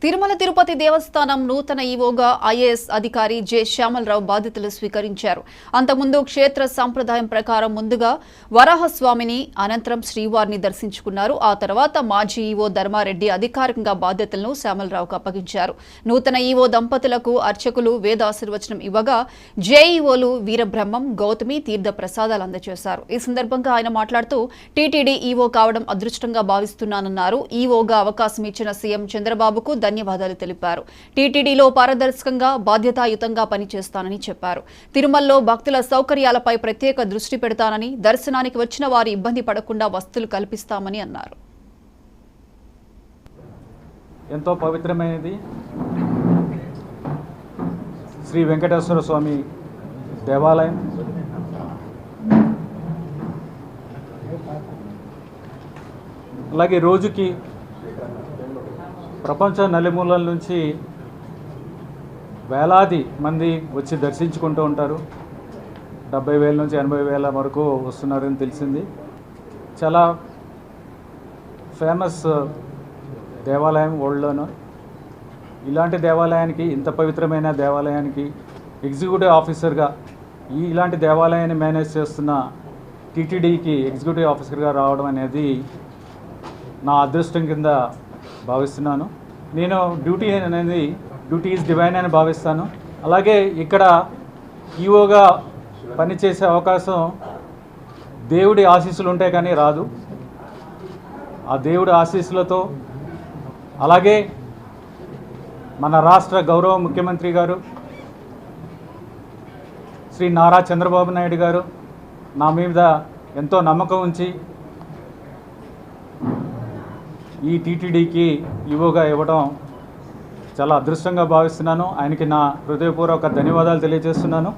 తిరుమల తిరుపతి దేవస్థానం నూతన ఈవోగా ఐఏఎస్ అధికారి జె శ్యామలరావు బాధ్యతలు స్వీకరించారు. అంతకుముందు క్షేత్ర సంప్రదాయం ప్రకారం ముందుగా వరాహస్వామిని, అనంతరం శ్రీవారిని దర్శించుకున్నారు. ఆ తర్వాత మాజీ ఈవో ధర్మారెడ్డి అధికారికంగా బాధ్యతలను శ్యామలరావుకు అప్పగించారు. నూతన ఈవో దంపతులకు అర్చకులు వేదాశీర్వచనం ఇవ్వగా జేఈఓలు వీరబ్రహ్మం, గౌతమి తీర్థ ప్రసాదాలు అందజేశారు. ఈ సందర్భంగా ఆయన మాట్లాడుతూ టీటీడీ ఈవో కావడం అదృష్టంగా భావిస్తున్నానన్నారు. ఈవోగా అవకాశం ఇచ్చిన సీఎం చంద్రబాబు ధన్యవాదాలు తెలిపారు. టీటీడీలో పారదర్శకంగా బాధ్యతాయుతంగా పనిచేస్తానని చెప్పారు. తిరుమలలో భక్తుల సౌకర్యాలపై ప్రత్యేక దృష్టి పెడతానని, దర్శనానికి వచ్చిన వారు ఇబ్బంది పడకుండా వసతులు కల్పిస్తామని అన్నారు. ఎంతో పవిత్రమైనది శ్రీ వెంకటేశ్వర స్వామి దేవాలయం. అలాగే రోజుకి ప్రపంచ నలుమూలల నుంచి వేలాది మంది వచ్చి దర్శించుకుంటూ ఉంటారు. 70,000 నుంచి 80,000 వరకు వస్తున్నారని తెలిసింది. చాలా ఫేమస్ దేవాలయం వరల్డ్లోనూ. ఇలాంటి దేవాలయానికి, ఇంత పవిత్రమైన దేవాలయానికి ఎగ్జిక్యూటివ్ ఆఫీసర్గా ఇలాంటి దేవాలయాన్ని మేనేజ్ చేస్తున్న టీటీడీకి ఎగ్జిక్యూటివ్ ఆఫీసర్గా రావడం అనేది నా అదృష్టం కింద భావిస్తున్నాను. నేను డ్యూటీ ఈజ్ డివైన్ అని భావిస్తాను. అలాగే ఇక్కడ ఈవోగా పనిచేసే అవకాశం దేవుడి ఆశీస్సులు ఉంటే కానీ రాదు. ఆ దేవుడి ఆశీస్సులతో, అలాగే మన రాష్ట్ర గౌరవ ముఖ్యమంత్రి గారు శ్రీ నారా చంద్రబాబు నాయుడు గారు నా మీద ఎంతో నమ్మకం ఉంచి ఈ టీటీడీకి ఈవోగా ఇవ్వడం చాలా అదృష్టంగా భావిస్తున్నాను. ఆయనకి నా హృదయపూర్వక ధన్యవాదాలు తెలియజేస్తున్నాను.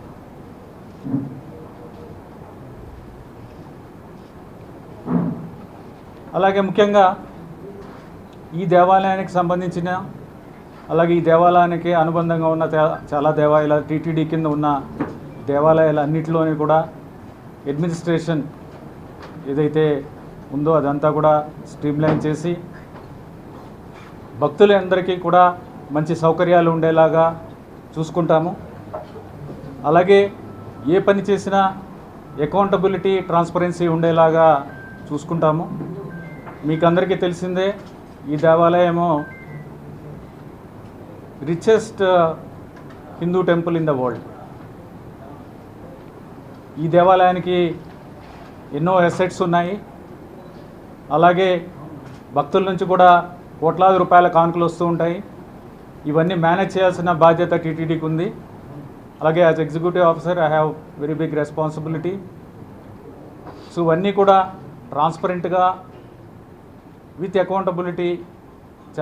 అలాగే ముఖ్యంగా ఈ దేవాలయానికి సంబంధించిన, అలాగే ఈ దేవాలయానికి అనుబంధంగా ఉన్న చాలా దేవాలయాలు, టీటీడీ కింద ఉన్న దేవాలయాలు అన్నింటిలోని కూడా అడ్మినిస్ట్రేషన్ ఏదైతే ఉందో అదంతా కూడా స్ట్రీమ్లైన్ చేసి భక్తులందరికీ కూడా మంచి సౌకర్యాలు ఉండేలాగా చూసుకుంటాము. అలాగే ఏ పని చేసినా అకౌంటబిలిటీ, ట్రాన్స్పరెన్సీ ఉండేలాగా చూసుకుంటాము. మీకు అందరికీ తెలిసిందే, ఈ దేవాలయము richest Hindu temple in the world. ఈ దేవాలయానికి ఎన్నో అసెట్స్ ఉన్నాయి. అలాగే భక్తుల నుంచి కూడా కోట్లాది రూపాయల కానుకలు వస్తూ ఉంటాయి. ఇవన్నీ మేనేజ్ చేయాల్సిన బాధ్యత టీటీడీకి ఉంది. అలాగే as executive officer I have very big responsibility. So ఇవన్నీ కూడా ట్రాన్స్పరెంట్గా విత్ అకౌంటబిలిటీ